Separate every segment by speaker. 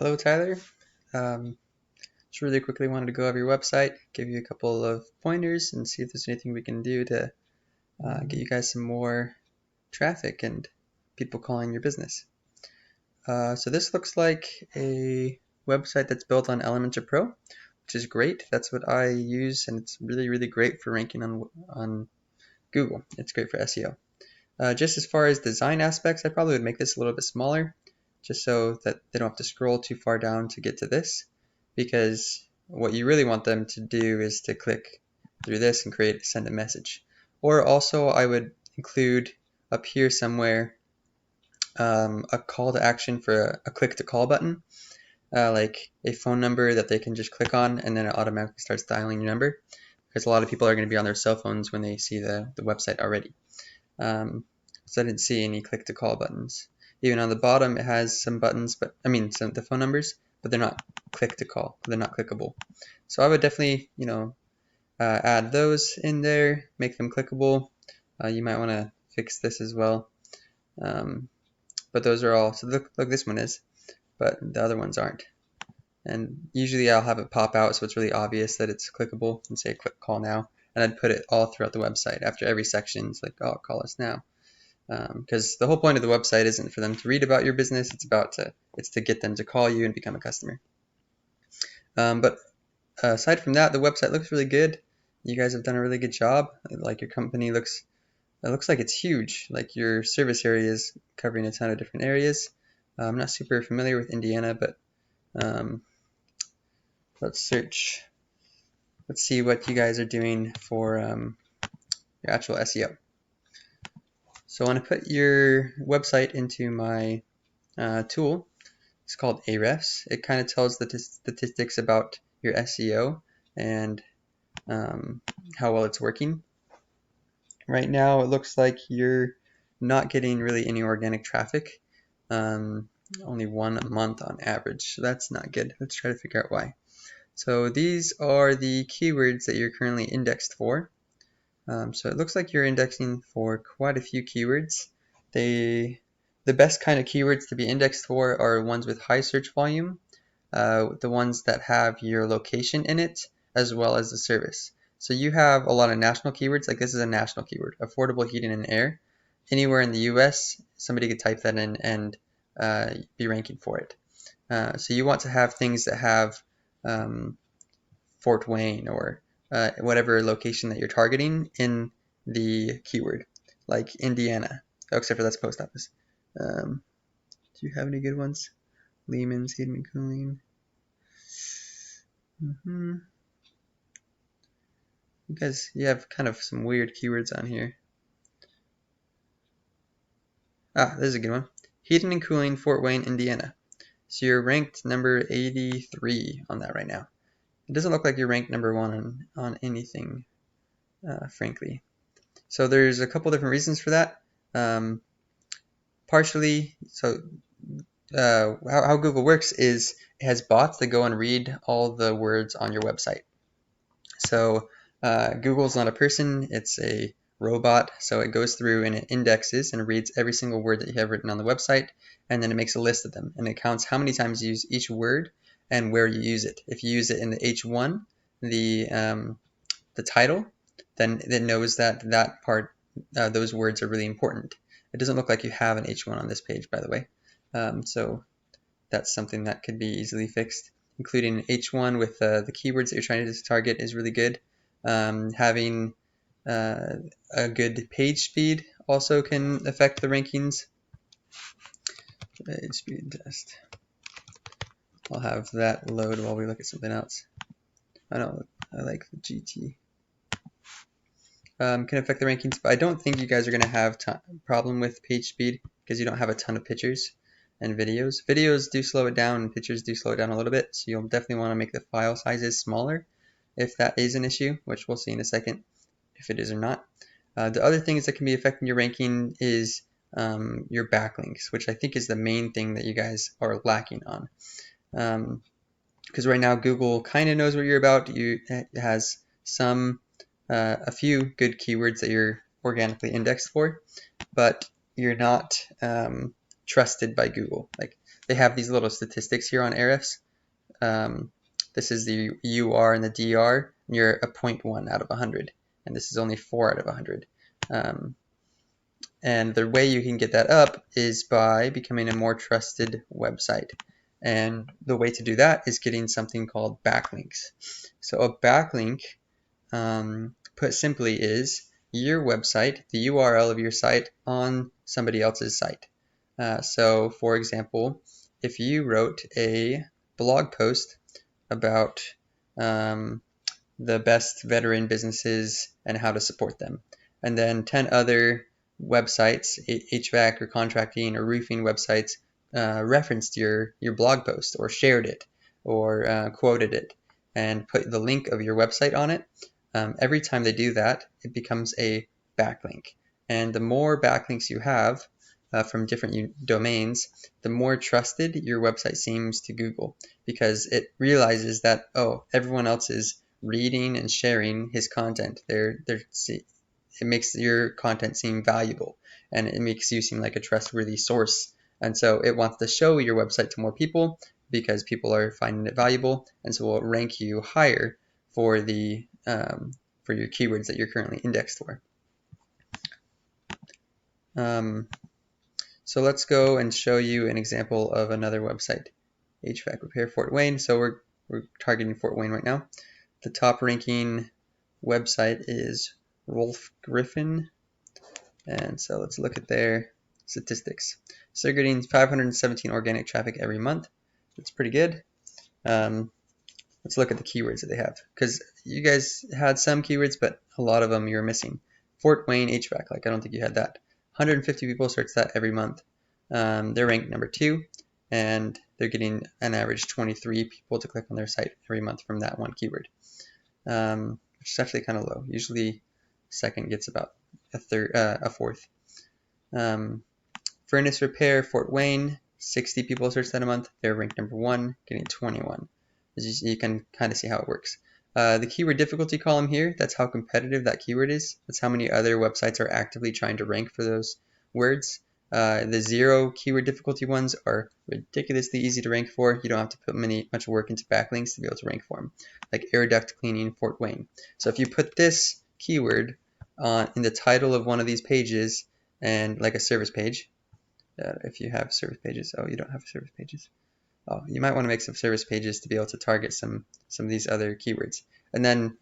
Speaker 1: Hello, Tyler. Um, just really quickly wanted to go over your website, give you a couple of pointers, and see if there's anything we can do to get you guys some more traffic and people calling your business. So this looks like a website that's built on Elementor Pro, which is great. That's what I use, and it's really, really great for ranking on Google. It's great for SEO. Just as far as design aspects, I probably would make this a little bit smaller, just so that they don't have to scroll too far down to get to this, because what you really want them to do is to click through this and send a message. Or also I would include up here somewhere a call to action for a click to call button, like a phone number that they can just click on and then it automatically starts dialing your number, because a lot of people are going to be on their cell phones when they see the website already. So I didn't see any click to call buttons. Even on the bottom, it has some buttons, but the phone numbers, but they're not click to call. They're not clickable. So I would definitely, add those in there, make them clickable. You might want to fix this as well. But those are all. So look, this one is, but the other ones aren't. And usually I'll have it pop out so it's really obvious that it's clickable and say click call now. And I'd put it all throughout the website after every section. It's like, oh, call us now. Because the whole point of the website isn't for them to read about your business, it's to get them to call you and become a customer. But aside from that, the website looks really good. You guys have done a really good job. Like your company looks like it's huge. Like your service area is covering a ton of different areas. I'm not super familiar with Indiana, but let's search. Let's see what you guys are doing for your actual SEO. So I want to put your website into my tool. It's called Ahrefs. It kind of tells the statistics about your SEO and how well it's working. Right now, it looks like you're not getting really any organic traffic. Only one a month on average, so that's not good. Let's try to figure out why. So these are the keywords that you're currently indexed for. So it looks like you're indexing for quite a few keywords. The best kind of keywords to be indexed for are ones with high search volume, the ones that have your location in it, as well as the service. So you have a lot of national keywords, like this is a national keyword, affordable heating and air. Anywhere in the US, somebody could type that in and be ranking for it. So you want to have things that have Fort Wayne or whatever location that you're targeting in the keyword, like Indiana. Oh, except for that's post office. Do you have any good ones? Lehman's, heating and cooling. Because you have kind of some weird keywords on here. This is a good one. Heating and cooling, Fort Wayne, Indiana. So you're ranked number 83 on that right now. It doesn't look like you're ranked number one on anything, frankly. So there's a couple different reasons for that. Partially, so how Google works is it has bots that go and read all the words on your website. So Google's not a person, it's a robot. So it goes through and it indexes and reads every single word that you have written on the website, and then it makes a list of them and it counts how many times you use each word and where you use it. If you use it in the H1, the title, then it knows that part, those words are really important. It doesn't look like you have an H1 on this page, by the way. So that's something that could be easily fixed. Including H1 with the keywords that you're trying to target is really good. Having a good page speed also can affect the rankings. Page speed test. I'll have that load while we look at something else. I like the GT. Can affect the rankings, but I don't think you guys are going to have a problem with page speed because you don't have a ton of pictures and videos. Videos do slow it down and pictures do slow it down a little bit, so you'll definitely want to make the file sizes smaller if that is an issue, which we'll see in a second if it is or not. The other things that can be affecting your ranking is your backlinks, which I think is the main thing that you guys are lacking on. Because right now Google kind of knows what you're about. It has a few good keywords that you're organically indexed for, but you're not trusted by Google. Like they have these little statistics here on Ahrefs. This is the UR and the DR, and you're a 0.1 out of 100, and this is only 4 out of 100. And the way you can get that up is by becoming a more trusted website. And the way to do that is getting something called backlinks. So a backlink, put simply, is your website, the URL of your site on somebody else's site. So for example, if you wrote a blog post about the best veteran businesses and how to support them, and then 10 other websites, HVAC or contracting or roofing websites, referenced your blog post or shared it or quoted it and put the link of your website on it, every time they do that, it becomes a backlink. And the more backlinks you have from different domains, the more trusted your website seems to Google, because it realizes that, oh, everyone else is reading and sharing his content. It makes your content seem valuable, and it makes you seem like a trustworthy source. And so it wants to show your website to more people because people are finding it valuable, and so will rank you higher for your keywords that you're currently indexed for. So let's go and show you an example of another website, HVAC repair Fort Wayne. So we're targeting Fort Wayne right now. The top ranking website is Rolf Griffin, and so let's look at their statistics. So they're getting 517 organic traffic every month. That's pretty good. Let's look at the keywords that they have, because you guys had some keywords, but a lot of them you were missing. Fort Wayne HVAC, like I don't think you had that. 150 people search that every month. They're ranked number 2, and they're getting an average 23 people to click on their site every month from that one keyword, which is actually kind of low. Usually second gets about a fourth. Furnace repair Fort Wayne, 60 people search that a month. They're ranked number 1, getting 21. You can kind of see how it works. The keyword difficulty column here, that's how competitive that keyword is. That's how many other websites are actively trying to rank for those words. The 0 keyword difficulty ones are ridiculously easy to rank for. You don't have to put much work into backlinks to be able to rank for them, like air duct cleaning Fort Wayne. So if you put this keyword in the title of one of these pages, and like a service page, if you have service pages. Oh, you don't have service pages. Oh, you might want to make some service pages to be able to target some of these other keywords. And then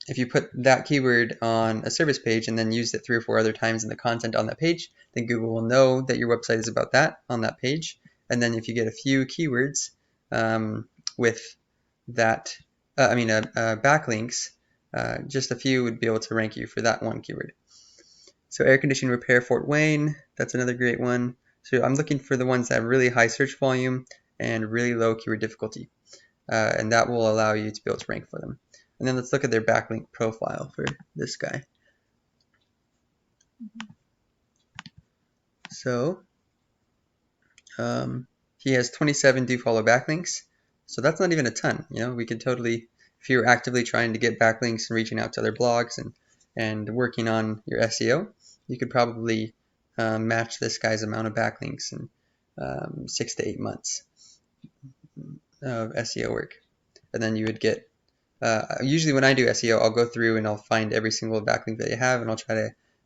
Speaker 1: if you put that keyword on a service page and then used it 3 or 4 other times in the content on that page, then Google will know that your website is about that on that page. And then if you get a few keywords with that, backlinks, just a few would be able to rank you for that one keyword. So air conditioning repair Fort Wayne, that's another great one. So I'm looking for the ones that have really high search volume and really low keyword difficulty, and that will allow you to be able to rank for them. And then let's look at their backlink profile for this guy. So he has 27 do follow backlinks, so that's not even a ton. We could totally, if you're actively trying to get backlinks and reaching out to other blogs and working on your SEO, you could probably match this guy's amount of backlinks in 6 to 8 months of SEO work. And then you would get, usually when I do SEO, I'll go through and I'll find every single backlink that you have, and I'll try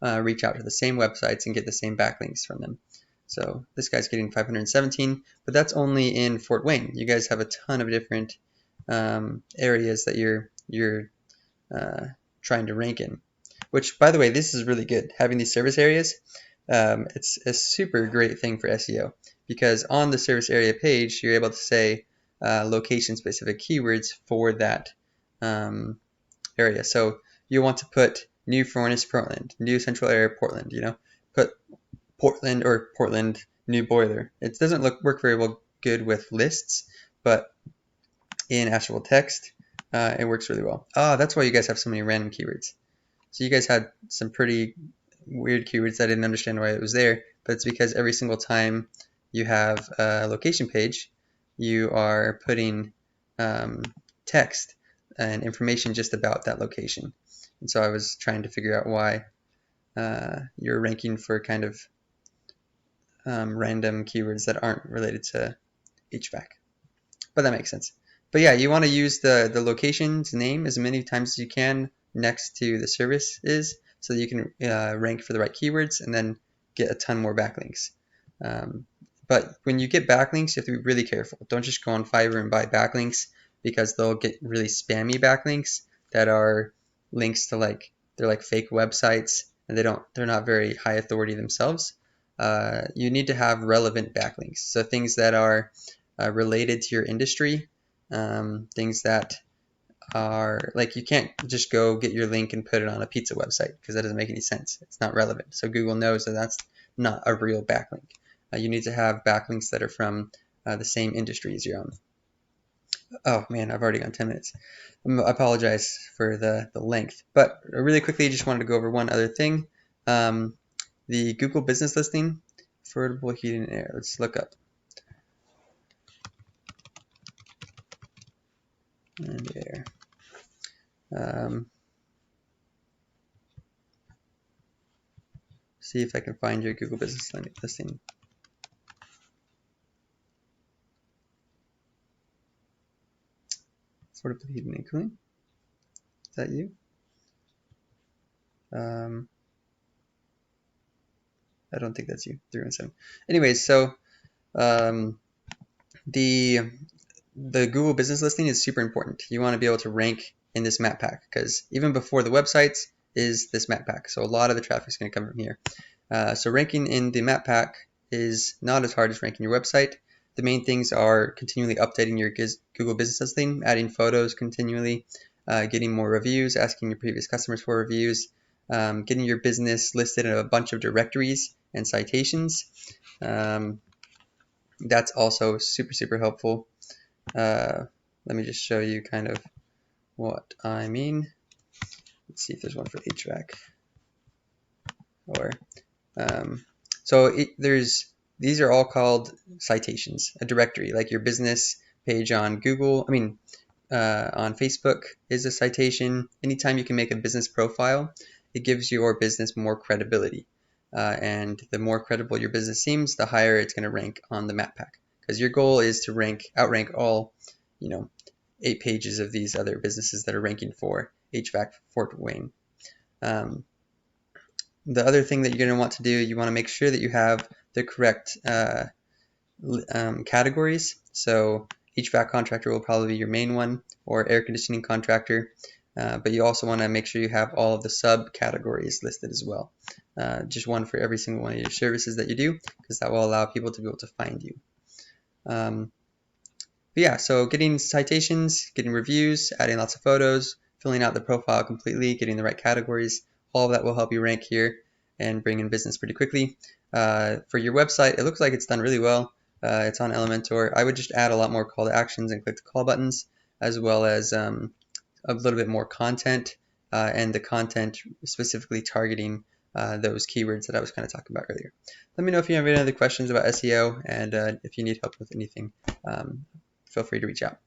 Speaker 1: to reach out to the same websites and get the same backlinks from them. So this guy's getting 517, but that's only in Fort Wayne. You guys have a ton of different areas that you're trying to rank in. Which, by the way, this is really good. Having these service areas, it's a super great thing for SEO, because on the service area page, you're able to say location-specific keywords for that area. So you want to put new furnace Portland, new central area Portland, put Portland or Portland new boiler. It doesn't work very well good with lists, but in actual text, it works really well. That's why you guys have so many random keywords. So you guys had some pretty weird keywords. I didn't understand why it was there, but it's because every single time you have a location page, you are putting text and information just about that location. And so I was trying to figure out why you're ranking for kind of random keywords that aren't related to HVAC. But that makes sense. But yeah, you want to use the location's name as many times as you can next to the service is, so that you can rank for the right keywords and then get a ton more backlinks. But when you get backlinks, you have to be really careful. Don't just go on Fiverr and buy backlinks, because they'll get really spammy backlinks that are links to they're like fake websites, and they're not very high authority themselves. You need to have relevant backlinks, so things that are related to your industry, things that are like, you can't just go get your link and put it on a pizza website, because that doesn't make any sense. It's not relevant. So Google knows that that's not a real backlink. You need to have backlinks that are from the same industry as your own. Oh man, I've already gone 10 minutes. I apologize for the length, but really quickly, just wanted to go over one other thing. The Google business listing, affordable heating and air. Let's look up. And air. See if I can find your Google business listing. Affordable heating and cooling. Is that you? I don't think that's you. 317. Anyways, so the Google business listing is super important. You want to be able to rank in this map pack, because even before the websites is this map pack. So a lot of the traffic is going to come from here. So ranking in the map pack is not as hard as ranking your website. The main things are continually updating your Google business listing, adding photos continually, getting more reviews, asking your previous customers for reviews, getting your business listed in a bunch of directories and citations. That's also super, super helpful. Let me just show you kind of what I mean. Let's see if there's one for HVAC. Or these are all called citations. A directory, like your business page on Google, on Facebook, is a citation. Anytime you can make a business profile, it gives your business more credibility. And the more credible your business seems, the higher it's going to rank on the map pack. Because your goal is to outrank all, 8 pages of these other businesses that are ranking for HVAC Fort Wayne. The other thing that you're going to want to do, you want to make sure that you have the correct categories. So HVAC contractor will probably be your main one, or air conditioning contractor. But you also want to make sure you have all of the subcategories listed as well. Just one for every single one of your services that you do, because that will allow people to be able to find you. But yeah, so getting citations, getting reviews, adding lots of photos, filling out the profile completely, getting the right categories, all of that will help you rank here and bring in business pretty quickly. For your website, it looks like it's done really well. It's on Elementor. I would just add a lot more call to actions and click to call buttons, as well as a little bit more content, and the content specifically targeting those keywords that I was kind of talking about earlier. Let me know if you have any other questions about SEO, and if you need help with anything, feel free to reach out.